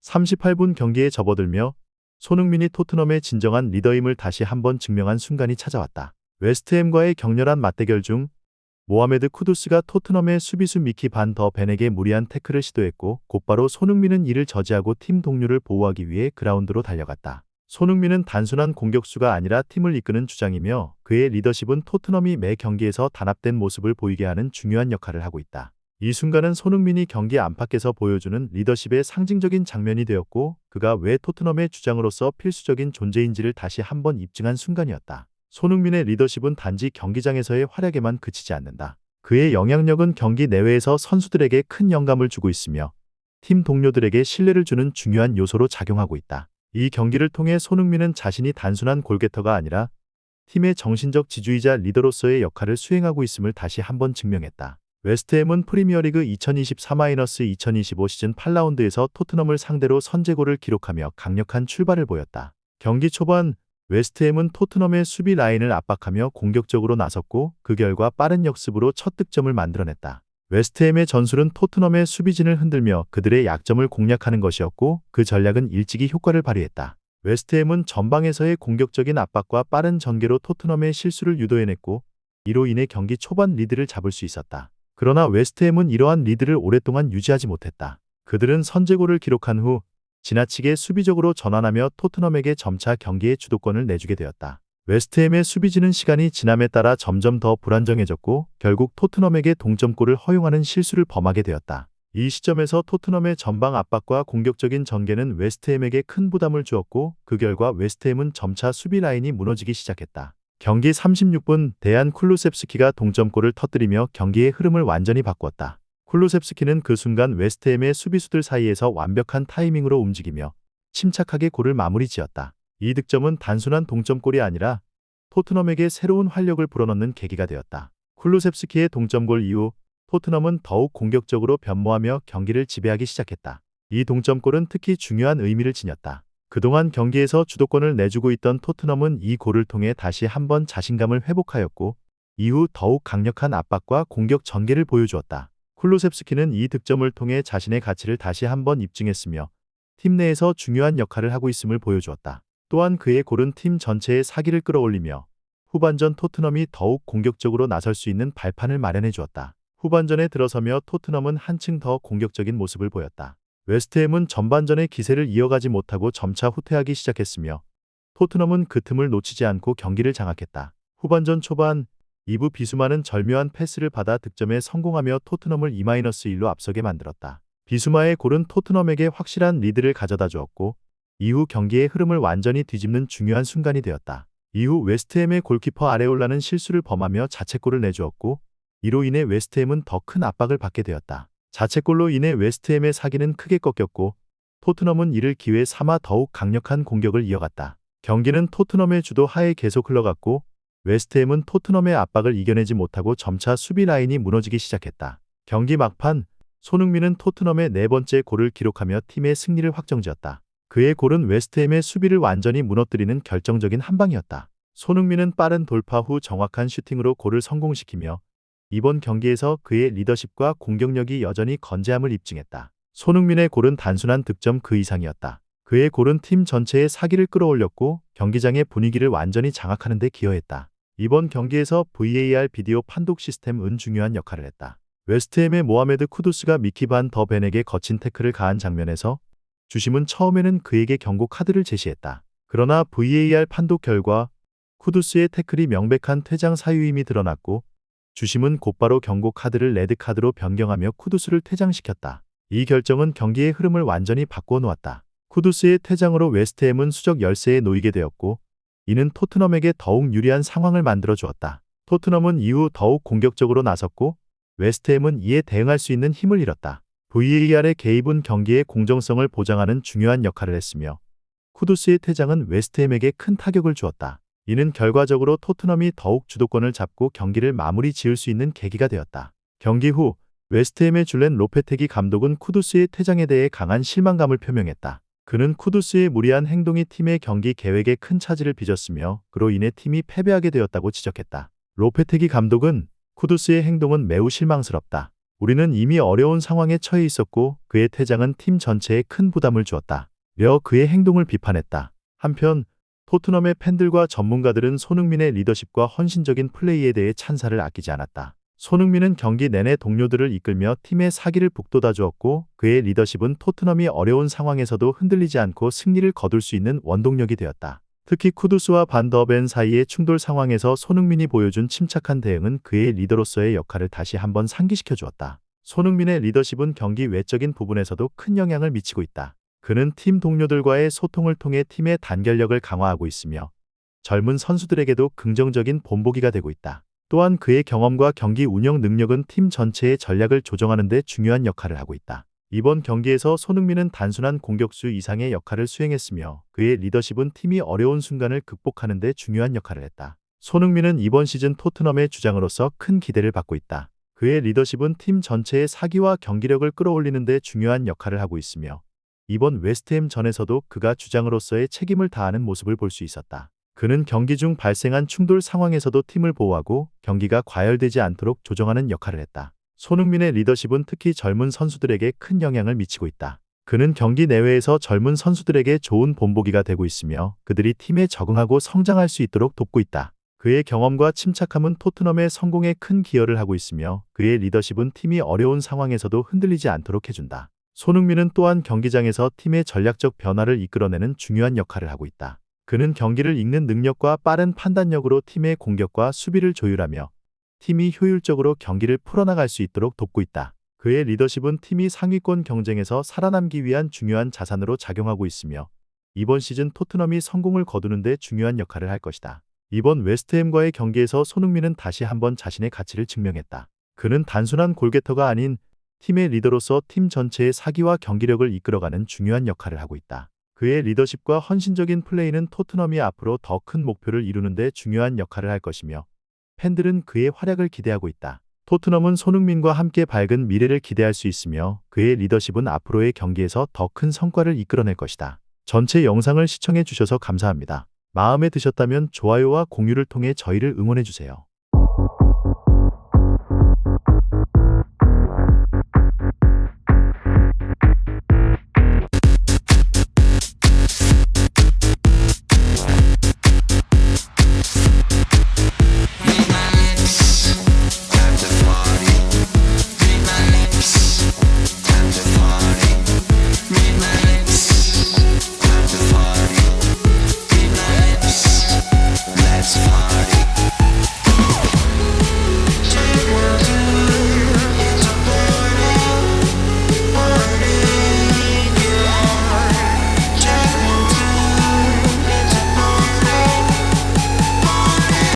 38분 경기에 접어들며 손흥민이 토트넘의 진정한 리더임을 다시 한번 증명한 순간이 찾아왔다. 웨스트햄과의 격렬한 맞대결 중 모하메드 쿠두스가 토트넘의 수비수 미키 반 더 벤에게 무리한 태클을 시도했고 곧바로 손흥민은 이를 저지하고 팀 동료를 보호하기 위해 그라운드로 달려갔다. 손흥민은 단순한 공격수가 아니라 팀을 이끄는 주장이며 그의 리더십은 토트넘이 매 경기에서 단합된 모습을 보이게 하는 중요한 역할을 하고 있다. 이 순간은 손흥민이 경기 안팎에서 보여주는 리더십의 상징적인 장면이 되었고 그가 왜 토트넘의 주장으로서 필수적인 존재인지를 다시 한번 입증한 순간이었다. 손흥민의 리더십은 단지 경기장에서의 활약에만 그치지 않는다. 그의 영향력은 경기 내외에서 선수들에게 큰 영감을 주고 있으며 팀 동료들에게 신뢰를 주는 중요한 요소로 작용하고 있다. 이 경기를 통해 손흥민은 자신이 단순한 골게터가 아니라 팀의 정신적 지주이자 리더로서의 역할을 수행하고 있음을 다시 한번 증명했다. 웨스트햄은 프리미어리그 2024-2025 시즌 8라운드에서 토트넘을 상대로 선제골을 기록하며 강력한 출발을 보였다. 경기 초반 웨스트햄은 토트넘의 수비 라인을 압박하며 공격적으로 나섰고 그 결과 빠른 역습으로 첫 득점을 만들어냈다. 웨스트햄의 전술은 토트넘의 수비진을 흔들며 그들의 약점을 공략하는 것이었고 그 전략은 일찍이 효과를 발휘했다. 웨스트햄은 전방에서의 공격적인 압박과 빠른 전개로 토트넘의 실수를 유도해냈고 이로 인해 경기 초반 리드를 잡을 수 있었다. 그러나 웨스트햄은 이러한 리드를 오랫동안 유지하지 못했다. 그들은 선제골을 기록한 후 지나치게 수비적으로 전환하며 토트넘에게 점차 경기의 주도권을 내주게 되었다. 웨스트햄의 수비진은 시간이 지남에 따라 점점 더 불안정해졌고 결국 토트넘에게 동점골을 허용하는 실수를 범하게 되었다. 이 시점에서 토트넘의 전방 압박과 공격적인 전개는 웨스트햄에게 큰 부담을 주었고 그 결과 웨스트햄은 점차 수비 라인이 무너지기 시작했다. 경기 36분 데안 쿨루셉스키가 동점골을 터뜨리며 경기의 흐름을 완전히 바꾸었다. 쿨루셉스키는 그 순간 웨스트햄의 수비수들 사이에서 완벽한 타이밍으로 움직이며 침착하게 골을 마무리 지었다. 이 득점은 단순한 동점골이 아니라 토트넘에게 새로운 활력을 불어넣는 계기가 되었다. 쿨루셉스키의 동점골 이후 토트넘은 더욱 공격적으로 변모하며 경기를 지배하기 시작했다. 이 동점골은 특히 중요한 의미를 지녔다. 그동안 경기에서 주도권을 내주고 있던 토트넘은 이 골을 통해 다시 한번 자신감을 회복하였고 이후 더욱 강력한 압박과 공격 전개를 보여주었다. 쿨루셉스키는 이 득점을 통해 자신의 가치를 다시 한번 입증했으며 팀 내에서 중요한 역할을 하고 있음을 보여주었다. 또한 그의 골은 팀 전체의 사기를 끌어올리며 후반전 토트넘이 더욱 공격적으로 나설 수 있는 발판을 마련해 주었다. 후반전에 들어서며 토트넘은 한층 더 공격적인 모습을 보였다. 웨스트햄은 전반전의 기세를 이어가지 못하고 점차 후퇴하기 시작했으며 토트넘은 그 틈을 놓치지 않고 경기를 장악했다. 후반전 초반 이브 비수마는 절묘한 패스를 받아 득점에 성공하며 토트넘을 2-1로 앞서게 만들었다. 비수마의 골은 토트넘에게 확실한 리드를 가져다 주었고 이후 경기의 흐름을 완전히 뒤집는 중요한 순간이 되었다. 이후 웨스트햄의 골키퍼 아레올라는 실수를 범하며 자책골을 내주었고 이로 인해 웨스트햄은 더 큰 압박을 받게 되었다. 자책골로 인해 웨스트햄의 사기는 크게 꺾였고 토트넘은 이를 기회 삼아 더욱 강력한 공격을 이어갔다. 경기는 토트넘의 주도 하에 계속 흘러갔고 웨스트햄은 토트넘의 압박을 이겨내지 못하고 점차 수비 라인이 무너지기 시작했다. 경기 막판 손흥민은 토트넘의 네 번째 골을 기록하며 팀의 승리를 확정지었다. 그의 골은 웨스트햄의 수비를 완전히 무너뜨리는 결정적인 한 방이었다. 손흥민은 빠른 돌파 후 정확한 슈팅으로 골을 성공시키며 이번 경기에서 그의 리더십과 공격력이 여전히 건재함을 입증했다. 손흥민의 골은 단순한 득점 그 이상이었다. 그의 골은 팀 전체의 사기를 끌어올렸고 경기장의 분위기를 완전히 장악하는 데 기여했다. 이번 경기에서 VAR 비디오 판독 시스템은 중요한 역할을 했다. 웨스트햄의 모하메드 쿠두스가 미키 반 더 벤에게 거친 태클을 가한 장면에서 주심은 처음에는 그에게 경고 카드를 제시했다. 그러나 VAR 판독 결과 쿠두스의 태클이 명백한 퇴장 사유임이 드러났고 주심은 곧바로 경고 카드를 레드 카드로 변경하며 쿠두스를 퇴장시켰다. 이 결정은 경기의 흐름을 완전히 바꾸어 놓았다. 쿠두스의 퇴장으로 웨스트햄은 수적 열세에 놓이게 되었고 이는 토트넘에게 더욱 유리한 상황을 만들어 주었다. 토트넘은 이후 더욱 공격적으로 나섰고 웨스트햄은 이에 대응할 수 있는 힘을 잃었다. VAR의 개입은 경기의 공정성을 보장하는 중요한 역할을 했으며 쿠두스의 퇴장은 웨스트햄에게 큰 타격을 주었다. 이는 결과적으로 토트넘이 더욱 주도권을 잡고 경기를 마무리 지을 수 있는 계기가 되었다. 경기 후 웨스트햄의 줄렌 로페테기 감독은 쿠두스의 퇴장에 대해 강한 실망감을 표명했다. 그는 쿠두스의 무리한 행동이 팀의 경기 계획에 큰 차질을 빚었으며 그로 인해 팀이 패배하게 되었다고 지적했다. 로페테기 감독은 쿠두스의 행동은 매우 실망스럽다. 우리는 이미 어려운 상황에 처해 있었고 그의 퇴장은 팀 전체에 큰 부담을 주었다. 며 그의 행동을 비판했다. 한편 토트넘의 팬들과 전문가들은 손흥민의 리더십과 헌신적인 플레이에 대해 찬사를 아끼지 않았다. 손흥민은 경기 내내 동료들을 이끌며 팀의 사기를 북돋아 주었고 그의 리더십은 토트넘이 어려운 상황에서도 흔들리지 않고 승리를 거둘 수 있는 원동력이 되었다. 특히 쿠두스와 반 더 벤 사이의 충돌 상황에서 손흥민이 보여준 침착한 대응은 그의 리더로서의 역할을 다시 한번 상기시켜 주었다. 손흥민의 리더십은 경기 외적인 부분에서도 큰 영향을 미치고 있다. 그는 팀 동료들과의 소통을 통해 팀의 단결력을 강화하고 있으며 젊은 선수들에게도 긍정적인 본보기가 되고 있다. 또한 그의 경험과 경기 운영 능력은 팀 전체의 전략을 조정하는 데 중요한 역할을 하고 있다. 이번 경기에서 손흥민은 단순한 공격수 이상의 역할을 수행했으며 그의 리더십은 팀이 어려운 순간을 극복하는 데 중요한 역할을 했다. 손흥민은 이번 시즌 토트넘의 주장으로서 큰 기대를 받고 있다. 그의 리더십은 팀 전체의 사기와 경기력을 끌어올리는 데 중요한 역할을 하고 있으며 이번 웨스트햄 전에서도 그가 주장으로서의 책임을 다하는 모습을 볼 수 있었다. 그는 경기 중 발생한 충돌 상황에서도 팀을 보호하고 경기가 과열되지 않도록 조정하는 역할을 했다. 손흥민의 리더십은 특히 젊은 선수들에게 큰 영향을 미치고 있다. 그는 경기 내외에서 젊은 선수들에게 좋은 본보기가 되고 있으며 그들이 팀에 적응하고 성장할 수 있도록 돕고 있다. 그의 경험과 침착함은 토트넘의 성공에 큰 기여를 하고 있으며 그의 리더십은 팀이 어려운 상황에서도 흔들리지 않도록 해준다. 손흥민은 또한 경기장에서 팀의 전략적 변화를 이끌어내는 중요한 역할을 하고 있다. 그는 경기를 읽는 능력과 빠른 판단력으로 팀의 공격과 수비를 조율하며 팀이 효율적으로 경기를 풀어나갈 수 있도록 돕고 있다. 그의 리더십은 팀이 상위권 경쟁에서 살아남기 위한 중요한 자산으로 작용하고 있으며 이번 시즌 토트넘이 성공을 거두는 데 중요한 역할을 할 것이다. 이번 웨스트햄과의 경기에서 손흥민은 다시 한번 자신의 가치를 증명했다. 그는 단순한 골게터가 아닌 팀의 리더로서 팀 전체의 사기와 경기력을 이끌어가는 중요한 역할을 하고 있다. 그의 리더십과 헌신적인 플레이는 토트넘이 앞으로 더 큰 목표를 이루는 데 중요한 역할을 할 것이며 팬들은 그의 활약을 기대하고 있다. 토트넘은 손흥민과 함께 밝은 미래를 기대할 수 있으며 그의 리더십은 앞으로의 경기에서 더 큰 성과를 이끌어낼 것이다. 전체 영상을 시청해 주셔서 감사합니다. 마음에 드셨다면 좋아요와 공유를 통해 저희를 응원해 주세요.